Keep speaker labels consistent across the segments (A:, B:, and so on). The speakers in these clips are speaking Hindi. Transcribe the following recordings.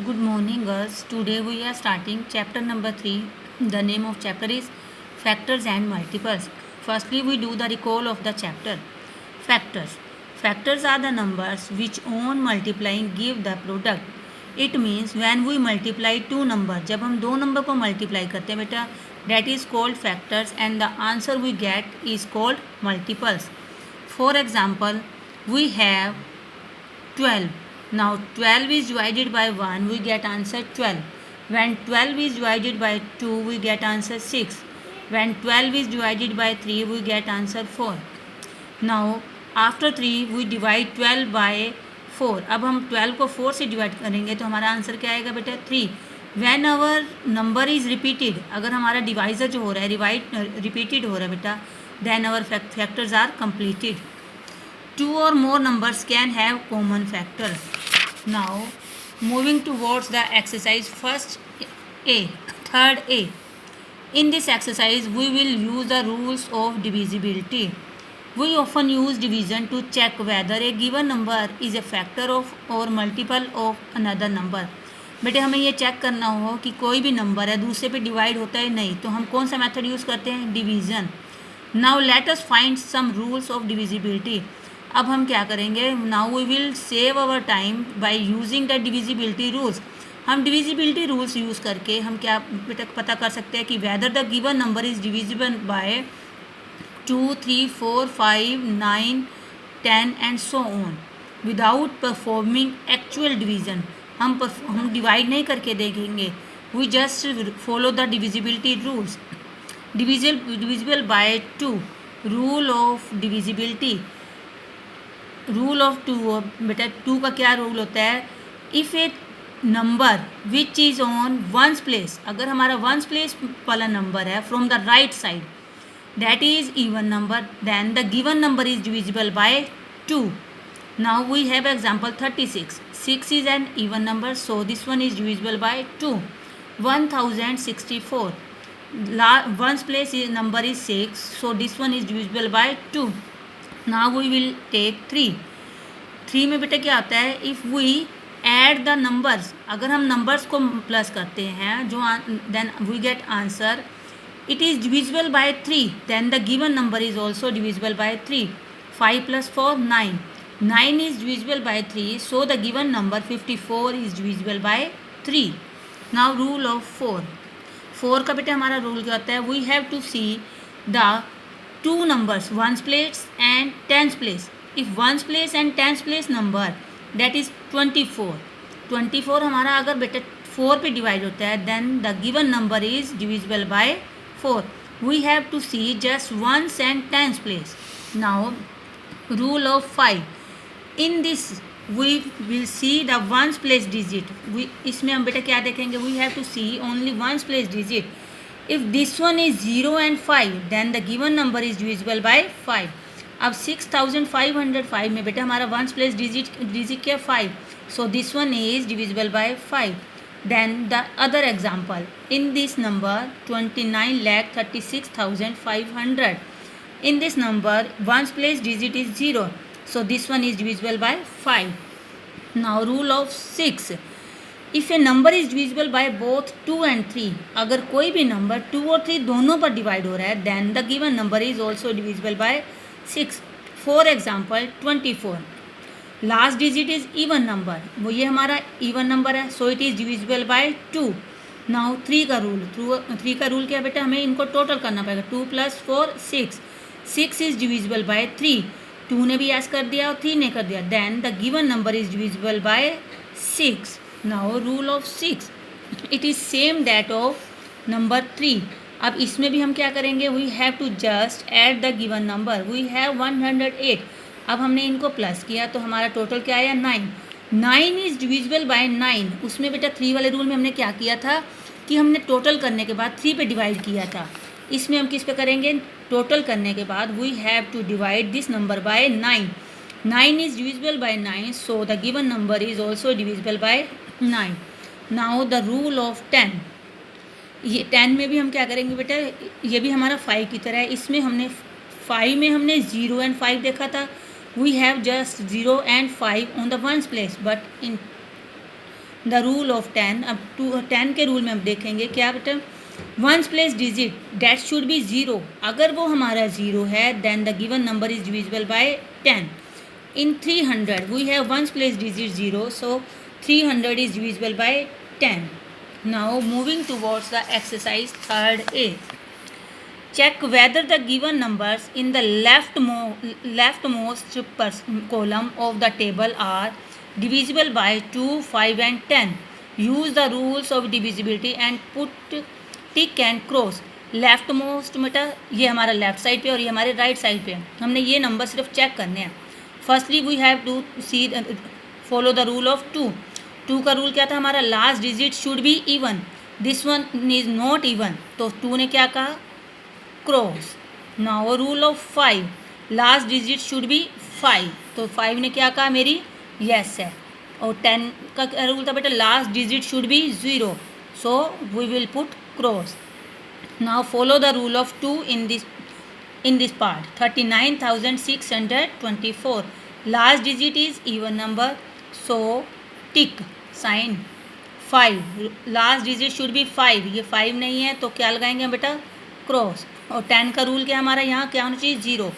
A: Good morning, girls. Today we are starting chapter number 3. The name of chapter is Factors and Multiples. Firstly, we do the recall of the chapter. Factors. Factors are the numbers which on multiplying give the product. It means when we multiply two numbers, जब हम दो नंबर को multiply करते हैं बेटा, that is called factors and the answer we get is called multiples. For example, we have 12. Now 12 is divided by 1, we get answer 12. When 12 is divided by 2, we get answer 6. When 12 is divided by 3, we get answer 4. Now after 3, we divide 12 by 4. अब हम 12 को 4 से डिवाइड करेंगे तो हमारा आंसर क्या आएगा बेटा 3. When our number is repeated, अगर हमारा डिवाइजर जो हो रहा है रिपीटेड हो रहा है बेटा, then our factors are completed. Two or more numbers can have common factor. Now moving towards the exercise first A, third A. In this exercise we will use the rules of divisibility. We often use division to check whether a given number is a factor of or multiple of another number. बेटे हमें ये चेक करना हो कि कोई भी नंबर है दूसरे पे डिवाइड होता है नहीं, तो हम कौन सा मेथड यूज़ करते हैं, division. Now let us find some rules of divisibility. अब हम क्या करेंगे, now we will save our time by using the divisibility rules. हम डिविजिबिलिटी रूल्स यूज़ करके हम क्या बेटा पता कर सकते हैं कि whether the given number is divisible by 2, 3, 4, 5, 9, 10 and so on without performing actual division. हम डिवाइड नहीं करके देखेंगे, we just follow the divisibility rules. Divisible by 2, rule of divisibility. Rule of 2 बेटा 2 का क्या रूल होता है, if a number which is on ones place, अगर हमारा वंस प्लेस वाला नंबर है from the right side, that is even number, then the given number is divisible by 2. Now we have example 36. 6 is an even number, so this one is divisible by 2. 1064. Ones place number is 6, so this one is divisible by 2. Now we will take 3. 3 में बेटा क्या आता है, if we add the numbers, अगर हम नंबर्स को प्लस करते हैं जो then we get answer, it is divisible by 3, then the given number is also divisible by 3. 5 + 4 9. 9 is divisible by 3, so the given number 54 is divisible by 3. Now rule of 4. 4 का बेटा हमारा रूल क्या होता है, we have to see the two numbers ones place and tens place. If ones place and tens place number, that is 24. 24 हमारा अगर बेटा 4 पे डिवाइड होता है, then the given number is divisible by 4. We have to see just ones and tens place. Now rule of 5. In this we will see the ones place digit. इसमें हम बेटा क्या देखेंगे, we have to see only ones place digit. If this one is 0 and 5, then the given number is divisible by 5. अब 6505 में बेटा हमारा ones place digit क्या 5, so this one is divisible by 5. Then the other example, in this number 29,36,500. In this number ones place digit is 0, so this one is divisible by 5. Now rule of 6. If a number is divisible by both 2 and 3, अगर कोई भी नंबर 2 और 3 दोनों पर डिवाइड हो रहा है, then the given number is also divisible by 6. For example 24. Last digit is even number, वो ये हमारा इवन नंबर है, so it is divisible by 2. Now 3 का रूल, 3 का रूल क्या है बेटा, हमें इनको टोटल करना पड़ेगा. 2 + 4 6. 6 इज डिविजिबल बाय 3. 2 ने भी ऐस कर दिया और 3 ने कर दिया, then the given number is divisible by 6. Now rule of 6, it is same that of number 3. अब इसमें भी हम क्या करेंगे, we have to just add the given number. We have 108. अब हमने इनको प्लस किया तो हमारा टोटल क्या आया 9. 9 इज़ डिविजिबल बाय 9. उसमें बेटा 3 वाले रूल में हमने क्या किया था कि हमने टोटल करने के बाद 3 पे डिवाइड किया था. इसमें हम किस पे करेंगे, टोटल करने के बाद we have to divide this number by 9. 9 is divisible by 9, so the given number is also divisible by 9. Now the rule of 10. ये 10 में भी हम क्या करेंगे बेटा, ये भी हमारा 5 की तरह है. इसमें हमने 5 में हमने 0 and 5 देखा था, we have just 0 and 5 on the ones place, but in the rule of 10, अब 10 के रूल में हम देखेंगे क्या बेटा, ones place digit that should be zero, अगर वो हमारा ज़ीरो है then the given number is divisible by 10. In 300 we have ones place digit 0, so 300 is divisible by 10. Now moving towards the exercise 3rd A. Check whether the given numbers in the leftmost column of the table are divisible by 2, 5 and 10. Use the rules of divisibility and put tick and cross. Left most बेटा ये हमारा लेफ्ट साइड पे और ये हमारे राइट साइड पे, हमने ये नंबर सिर्फ चेक करने हैं. Firstly we have to see follow the rule of 2. 2 का रूल क्या था हमारा, last digit should be even, this one is not even, तो 2 ने क्या कहा, cross. Now rule of 5, last digit should be 5, तो 5 ने क्या कहा मेरी, यस है. और 10 का रूल था बेटा, last digit should be 0, so we will put cross. Now follow the rule of 2 in this part. 39,624, last digit is even number, so tick sign. 5, last digit should be 5, ये 5 नहीं है तो क्या लगाएंगे बेटा, क्रॉस. और 10 का रूल क्या हमारा यहाँ क्या होना चाहिए, 0,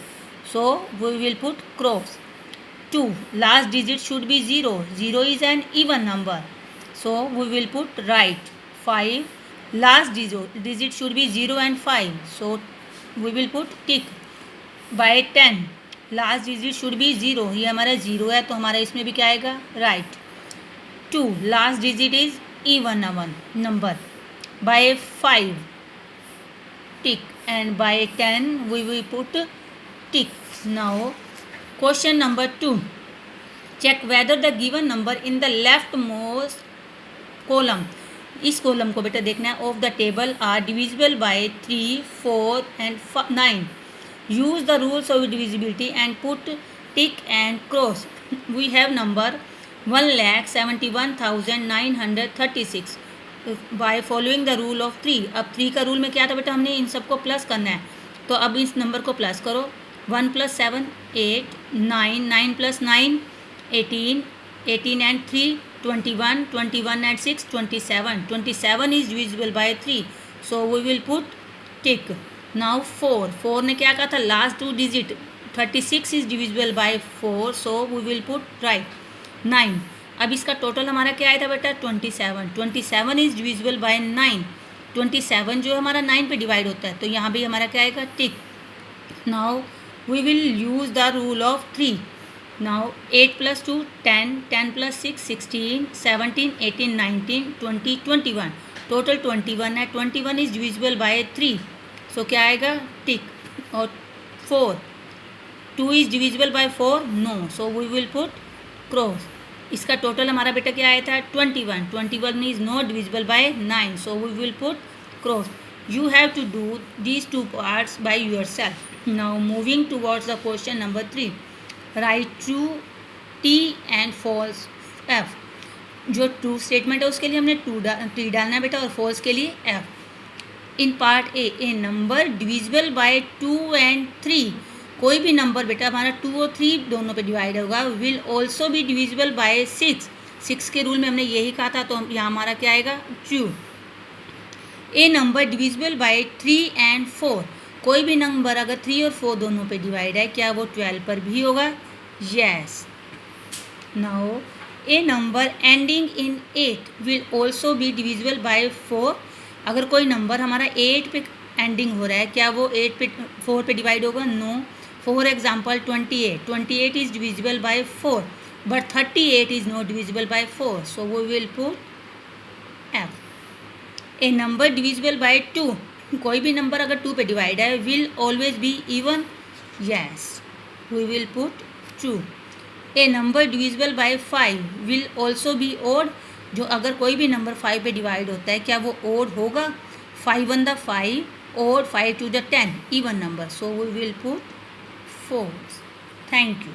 A: so we will put cross. 2, last digit should be 0, 0 is an even number, so we will put right. 5, last digit should be 0 and 5, so we will put tick. by 10, last digit should be 0, ये हमारा 0 है तो हमारा इसमें भी क्या आएगा, right. 2, last digit is even number. by 5 tick and by 10 we will put tick. Now question number 2, check whether the given number in the leftmost column, इस कॉलम को बेटा देखना है, of the table are divisible by 3, 4 and 9. Use the rules of divisibility and put tick and cross. We have number 1,71,936 by following the rule of 3. अब 3 का रूल में क्या था बेटा, हमने इन सबको प्लस करना है, तो अब इस नंबर को प्लस करो. 1 + 7 8, 9, 9 + 9 18, 18 and 3 21, 21 and 6 27. 27 is divisible by 3, so we will put tick. Now 4 ने क्या कहा था, last 2 digit. 36 is divisible by 4, so we will put right. 9, अब इसका टोटल हमारा क्या आया था बेटा, 27. 27 is divisible by 9. 27 जो हमारा 9 पे डिवाइड होता है, तो यहाँ भी हमारा क्या आएगा, टिक. Now we will use the rule of 3. Now 8 + 2 10, 10 + 6 16, 17, 18, 19, 20, 21. Total 21 है. 21 is divisible by 3, सो क्या आएगा, टिक. और 4, 2 is divisible by 4, no, so we will put cross. इसका टोटल हमारा बेटा क्या आया था, 21. 21 is not divisible by 9, so we will put cross. You have to do these 2 parts by yourself. Now moving towards the question number 3, write true T and false F. जो ट्रू स्टेटमेंट है उसके लिए हमने टी डालना है बेटा, और फॉल्स के लिए F. In part A number divisible by 2 and 3, कोई भी नंबर बेटा हमारा 2 और 3 दोनों पे डिवाइड होगा, विल ऑल्सो भी डिविजिबल बाय 6. 6 के रूल में हमने यही कहा था, तो यहाँ हमारा क्या आएगा, true. A number divisible by 3 and 4, कोई भी नंबर अगर 3 और 4 दोनों पे डिवाइड है, क्या वो 12 पर भी होगा, yes. Now A number ending in 8 will also भी डिविजिबल बाय 4. अगर कोई नंबर हमारा 8 पे एंडिंग हो रहा है, क्या वो 4 पे डिवाइड होगा, no. For example 28 is divisible by 4, but 38 is not divisible by 4, so we will put F. A number divisible by 2, कोई भी नंबर अगर 2 पे डिवाइड है, will always be even, yes, we will put true. A number divisible by 5 will also be odd. जो अगर कोई भी नंबर 5 पे डिवाइड होता है, क्या वो ओड होगा, 5 1 the 5, odd 5 2 the 10, even number, so we will put false. Thank you.